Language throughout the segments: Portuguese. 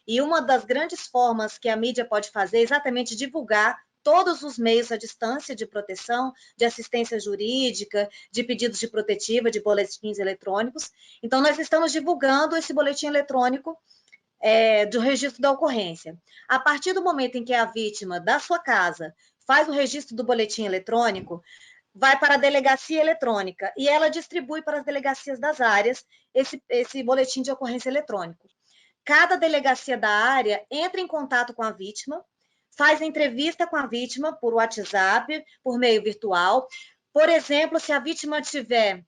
E uma das grandes formas que a mídia pode fazer é exatamente divulgar todos os meios à distância de proteção, de assistência jurídica, de pedidos de protetiva, de boletins eletrônicos. Então, nós estamos divulgando esse boletim eletrônico do registro da ocorrência. A partir do momento em que a vítima da sua casa faz o registro do boletim eletrônico, vai para a delegacia eletrônica e ela distribui para as delegacias das áreas esse boletim de ocorrência eletrônico. Cada delegacia da área entra em contato com a vítima, faz entrevista com a vítima por WhatsApp, por meio virtual. Por exemplo, se a vítima tiver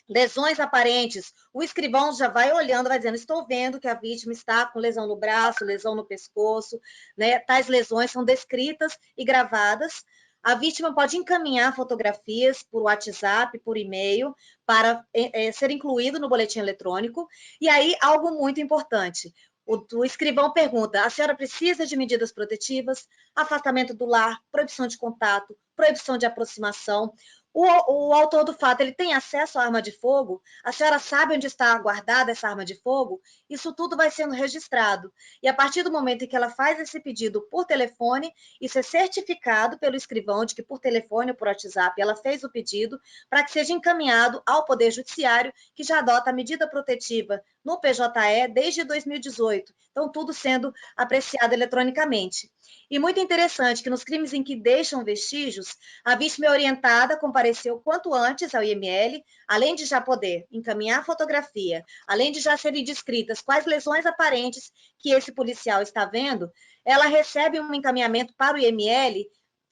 lesões aparentes, o escrivão já vai olhando, vai dizendo, estou vendo que a vítima está com lesão no braço, lesão no pescoço, né? Tais lesões são descritas e gravadas. A vítima pode encaminhar fotografias por WhatsApp, por e-mail, para ser incluído no boletim eletrônico. E aí, algo muito importante, o escrivão pergunta, a senhora precisa de medidas protetivas, afastamento do lar, proibição de contato, proibição de aproximação. O autor do fato, ele tem acesso à arma de fogo? A senhora sabe onde está guardada essa arma de fogo? Isso tudo vai sendo registrado. E a partir do momento em que ela faz esse pedido por telefone, isso é certificado pelo escrivão de que por telefone ou por WhatsApp ela fez o pedido para que seja encaminhado ao Poder Judiciário, que já adota a medida protetiva no PJE desde 2018. Então, tudo sendo apreciado eletronicamente. E muito interessante que nos crimes em que deixam vestígios, a vítima é orientada a comparecer o quanto antes ao IML, além de já poder encaminhar a fotografia, além de já serem descritas quais lesões aparentes que esse policial está vendo, ela recebe um encaminhamento para o IML,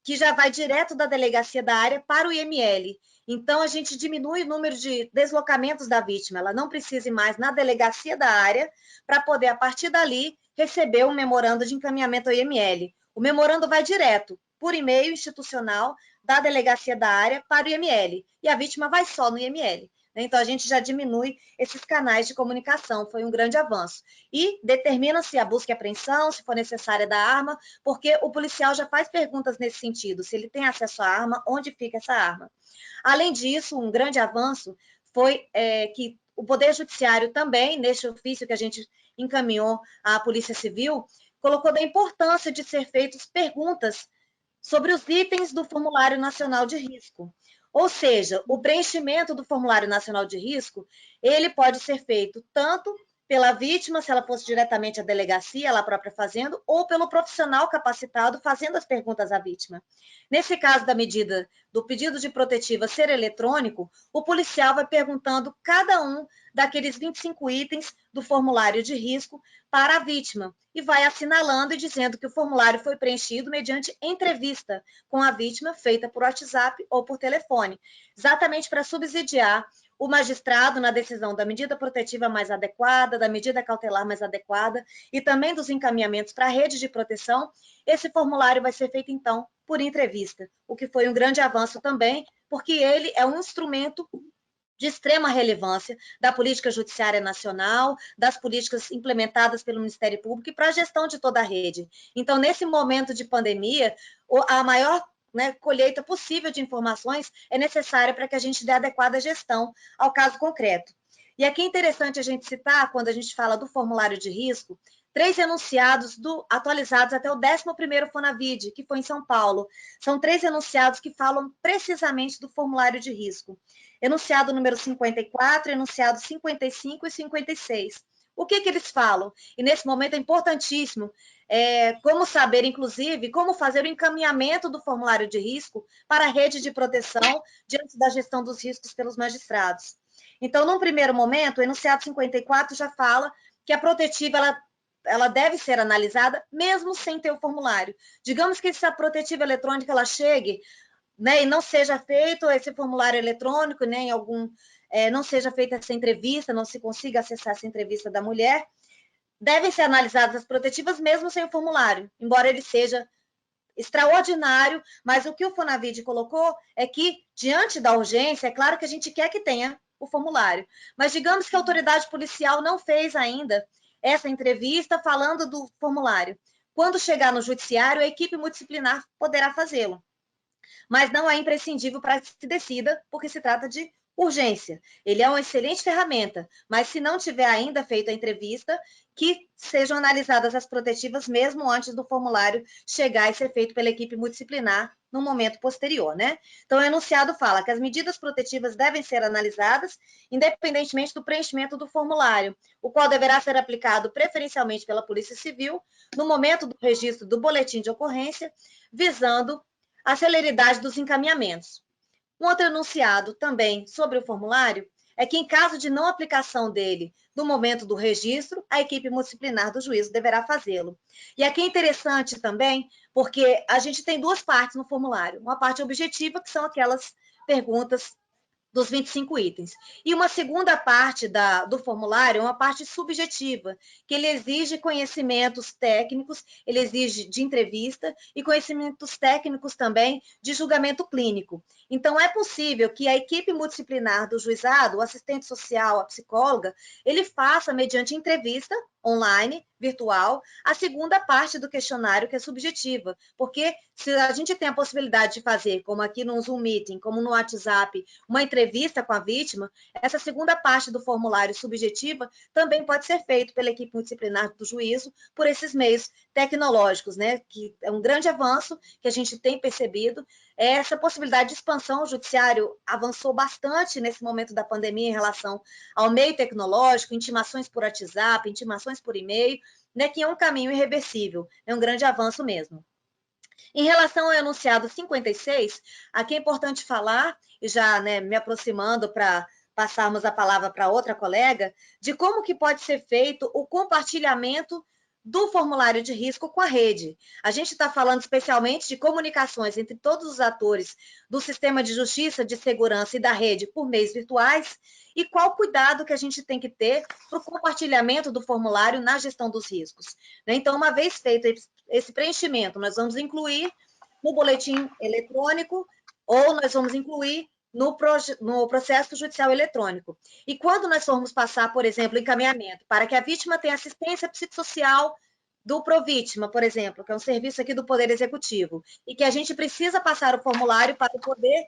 que já vai direto da delegacia da área para o IML. Então, a gente diminui o número de deslocamentos da vítima, ela não precisa ir mais na delegacia da área para poder, a partir dali, receber um memorando de encaminhamento ao IML. O memorando vai direto, por e-mail institucional, da delegacia da área para o IML, e a vítima vai só no IML. Então, a gente já diminui esses canais de comunicação, foi um grande avanço. E determina-se a busca e apreensão, se for necessária, da arma, porque o policial já faz perguntas nesse sentido, se ele tem acesso à arma, onde fica essa arma. Além disso, um grande avanço foi que o Poder Judiciário também, neste ofício que a gente encaminhou à Polícia Civil, colocou da importância de ser feitas perguntas sobre os itens do Formulário Nacional de Risco. Ou seja, o preenchimento do Formulário Nacional de Risco, ele pode ser feito tanto pela vítima, se ela fosse diretamente à delegacia, ela própria fazendo, ou pelo profissional capacitado fazendo as perguntas à vítima. Nesse caso da medida do pedido de protetiva ser eletrônico, o policial vai perguntando cada um daqueles 25 itens do formulário de risco para a vítima e vai assinalando e dizendo que o formulário foi preenchido mediante entrevista com a vítima feita por WhatsApp ou por telefone, exatamente para subsidiar o magistrado na decisão da medida protetiva mais adequada, da medida cautelar mais adequada e também dos encaminhamentos para a rede de proteção. Esse formulário vai ser feito, então, por entrevista, o que foi um grande avanço também, porque ele é um instrumento de extrema relevância da política judiciária nacional, das políticas implementadas pelo Ministério Público e para a gestão de toda a rede. Então, nesse momento de pandemia, a maior colheita possível de informações é necessária para que a gente dê adequada gestão ao caso concreto. E aqui é interessante a gente citar, quando a gente fala do formulário de risco, 3 enunciados atualizados até o 11º Fonavide, que foi em São Paulo. São 3 enunciados que falam precisamente do formulário de risco. Enunciado número 54, enunciado 55 e 56. O que eles falam? E nesse momento é importantíssimo como saber, inclusive, como fazer o encaminhamento do formulário de risco para a rede de proteção diante da gestão dos riscos pelos magistrados. Então, num primeiro momento, o enunciado 54 já fala que a protetiva ela deve ser analisada mesmo sem ter o formulário. Digamos que essa protetiva eletrônica ela chegue, né, e não seja feito esse formulário eletrônico, né, não seja feita essa entrevista, não se consiga acessar essa entrevista da mulher, devem ser analisadas as protetivas mesmo sem o formulário, embora ele seja extraordinário, mas o que o Fonavide colocou é que, diante da urgência, é claro que a gente quer que tenha o formulário, mas digamos que a autoridade policial não fez ainda essa entrevista falando do formulário. Quando chegar no judiciário, a equipe multidisciplinar poderá fazê-lo. Mas não é imprescindível para que se decida, porque se trata de Urgência, ele é uma excelente ferramenta, mas se não tiver ainda feito a entrevista, que sejam analisadas as protetivas mesmo antes do formulário chegar e ser feito pela equipe multidisciplinar no momento posterior, né? Então, o enunciado fala que as medidas protetivas devem ser analisadas independentemente do preenchimento do formulário, o qual deverá ser aplicado preferencialmente pela Polícia Civil no momento do registro do boletim de ocorrência, visando a celeridade dos encaminhamentos. Um outro enunciado também sobre o formulário é que, em caso de não aplicação dele no momento do registro, a equipe multidisciplinar do juízo deverá fazê-lo. E aqui é interessante também, porque a gente tem duas partes no formulário. Uma parte objetiva, que são aquelas perguntas dos 25 itens. E uma segunda parte do formulário é uma parte subjetiva, que ele exige conhecimentos técnicos, ele exige de entrevista e conhecimentos técnicos também de julgamento clínico. Então, é possível que a equipe multidisciplinar do juizado, o assistente social, a psicóloga, ele faça, mediante entrevista online, virtual, a segunda parte do questionário, que é subjetiva, porque se a gente tem a possibilidade de fazer, como aqui no Zoom Meeting, como no WhatsApp, uma entrevista com a vítima, essa segunda parte do formulário subjetiva também pode ser feito pela equipe multidisciplinar do juízo por esses meios tecnológicos, né, que é um grande avanço que a gente tem percebido. Essa possibilidade de expansão, o judiciário avançou bastante nesse momento da pandemia em relação ao meio tecnológico, intimações por WhatsApp, intimações por e-mail, né, que é um caminho irreversível, é um grande avanço mesmo. Em relação ao enunciado 56, aqui é importante falar, e já, né, me aproximando para passarmos a palavra para outra colega, de como que pode ser feito o compartilhamento do formulário de risco com a rede. A gente está falando especialmente de comunicações entre todos os atores do sistema de justiça, de segurança e da rede por meios virtuais, e qual cuidado que a gente tem que ter para o compartilhamento do formulário na gestão dos riscos. Então, uma vez feito esse preenchimento, nós vamos incluir no boletim eletrônico ou nós vamos incluir no processo judicial eletrônico. E quando nós formos passar, por exemplo, encaminhamento para que a vítima tenha assistência psicossocial do Provítima, por exemplo, que é um serviço aqui do Poder Executivo, e que a gente precisa passar o formulário para o Poder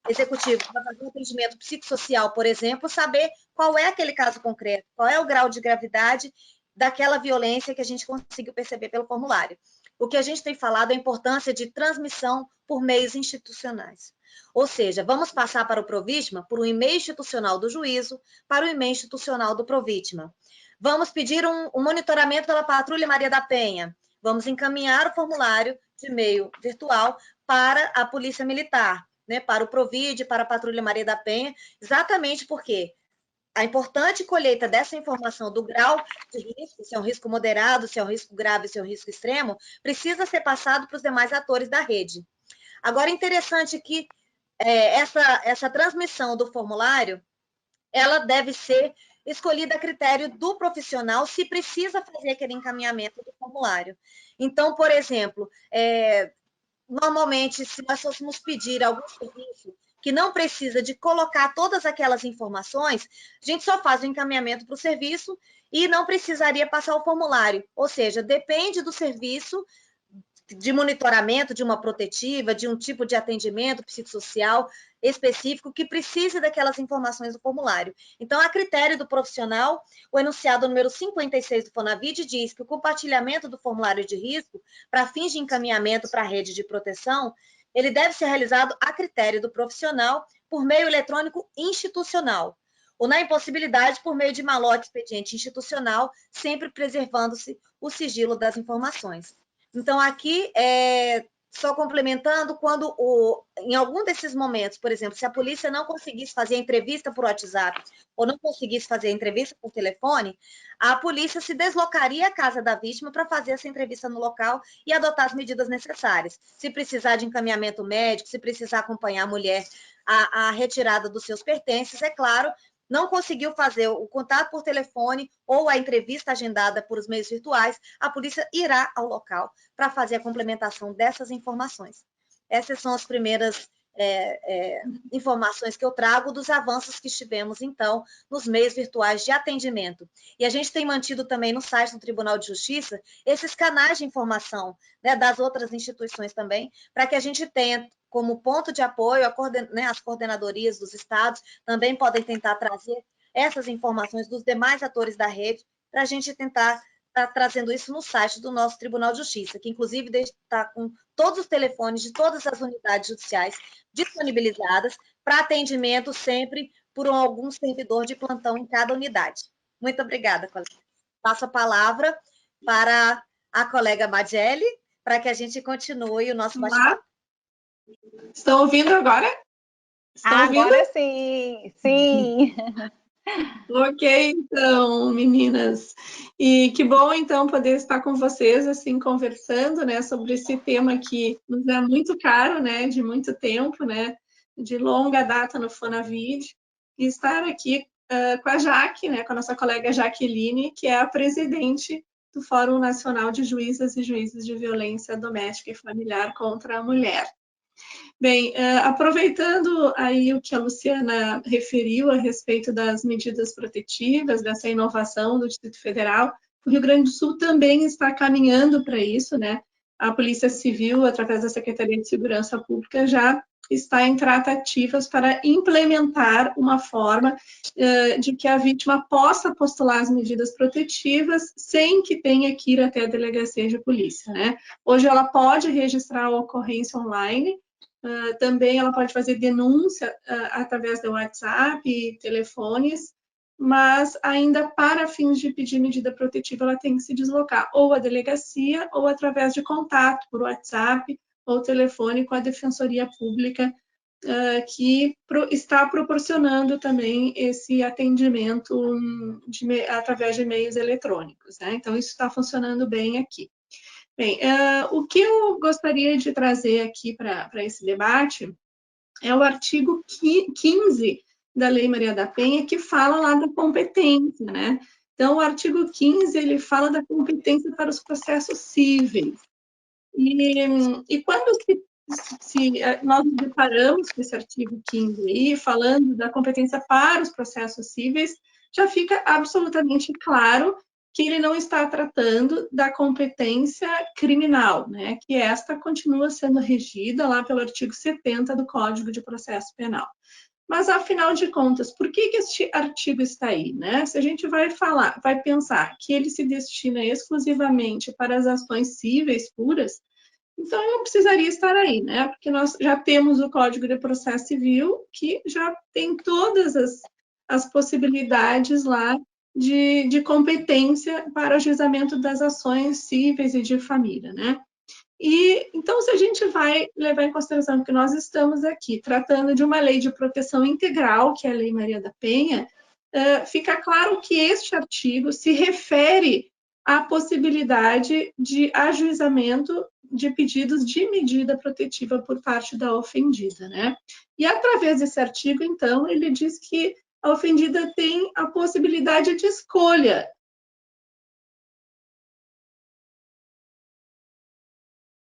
Executivo, para fazer um atendimento psicossocial, por exemplo, saber qual é aquele caso concreto, qual é o grau de gravidade daquela violência que a gente conseguiu perceber pelo formulário. O que a gente tem falado é a importância de transmissão por meios institucionais. Ou seja, vamos passar para o Provítima por um e-mail institucional do juízo, para o e-mail institucional do Provítima. Vamos pedir um monitoramento pela Patrulha Maria da Penha. Vamos encaminhar o formulário de e-mail virtual para a Polícia Militar, né, para o Provide, para a Patrulha Maria da Penha, exatamente porque a importante colheita dessa informação do grau de risco, se é um risco moderado, se é um risco grave, se é um risco extremo, precisa ser passado para os demais atores da rede. Agora, interessante que essa transmissão do formulário, ela deve ser escolhida a critério do profissional se precisa fazer aquele encaminhamento do formulário. Então, por exemplo, normalmente, se nós fôssemos pedir algum serviço que não precisa de colocar todas aquelas informações, a gente só faz o encaminhamento para o serviço e não precisaria passar o formulário. Ou seja, depende do serviço de monitoramento, de uma protetiva, de um tipo de atendimento psicossocial específico que precise daquelas informações do formulário. Então, a critério do profissional, o enunciado número 56 do Fonavide diz que o compartilhamento do formulário de risco para fins de encaminhamento para a rede de proteção, ele deve ser realizado a critério do profissional por meio eletrônico institucional, ou na impossibilidade por meio de malote expediente institucional, sempre preservando-se o sigilo das informações. Então, aqui, só complementando, em algum desses momentos, por exemplo, se a polícia não conseguisse fazer a entrevista por WhatsApp ou não conseguisse fazer a entrevista por telefone, a polícia se deslocaria à casa da vítima para fazer essa entrevista no local e adotar as medidas necessárias. Se precisar de encaminhamento médico, se precisar acompanhar a mulher a retirada dos seus pertences, é claro, não conseguiu fazer o contato por telefone ou a entrevista agendada por os meios virtuais, a polícia irá ao local para fazer a complementação dessas informações. Essas são as primeiras informações que eu trago dos avanços que tivemos, então, nos meios virtuais de atendimento. E a gente tem mantido também no site do Tribunal de Justiça esses canais de informação, né, das outras instituições também, para que a gente tenha como ponto de apoio, né, as coordenadorias dos estados também podem tentar trazer essas informações dos demais atores da rede, para a gente tentar estar trazendo isso no site do nosso Tribunal de Justiça, que inclusive está com todos os telefones de todas as unidades judiciais disponibilizadas para atendimento sempre por algum servidor de plantão em cada unidade. Muito obrigada, colega. Passo a palavra para a colega Madiele, para que a gente continue o nosso bate-papo. Estão ouvindo agora? Estão agora ouvindo? Sim, sim. Ok, então, meninas. E que bom, então, poder estar com vocês, assim, conversando, né, sobre esse tema que nos é muito caro, né, de muito tempo, né, de longa data no Fonavid, e estar aqui com a Jaque, né, com a nossa colega Jaqueline, que é a presidente do Fórum Nacional de Juízas e Juízes de Violência Doméstica e Familiar contra a Mulher. Bem, aproveitando aí o que a Luciana referiu a respeito das medidas protetivas, dessa inovação do Distrito Federal, o Rio Grande do Sul também está caminhando para isso, né? A Polícia Civil, através da Secretaria de Segurança Pública, já está em tratativas para implementar uma forma de que a vítima possa postular as medidas protetivas sem que tenha que ir até a delegacia de polícia, né? Hoje ela pode registrar a ocorrência online. Também ela pode fazer denúncia através do WhatsApp e telefones, mas ainda para fins de pedir medida protetiva, ela tem que se deslocar ou à delegacia ou através de contato por WhatsApp ou telefone com a Defensoria Pública, que está proporcionando também esse atendimento através de meios eletrônicos, né? Então, isso está funcionando bem aqui. Bem, o que eu gostaria de trazer aqui para esse debate é o artigo 15 da Lei Maria da Penha, que fala lá da competência, né? Então, o artigo 15, ele fala da competência para os processos cíveis. E quando nós nos deparamos com esse artigo 15 aí, falando da competência para os processos cíveis, já fica absolutamente claro que ele não está tratando da competência criminal, né? Que esta continua sendo regida lá pelo artigo 70 do Código de Processo Penal. Mas, afinal de contas, por que este artigo está aí, né? Se a gente vai pensar que ele se destina exclusivamente para as ações cíveis puras, então ele não precisaria estar aí, né? Porque nós já temos o Código de Processo Civil, que já tem todas as possibilidades lá de competência para o ajuizamento das ações cíveis e de família, né? E, então, se a gente vai levar em consideração que nós estamos aqui tratando de uma lei de proteção integral, que é a Lei Maria da Penha, fica claro que este artigo se refere à possibilidade de ajuizamento de pedidos de medida protetiva por parte da ofendida, né? E, através desse artigo, então, ele diz que a ofendida tem a possibilidade de escolha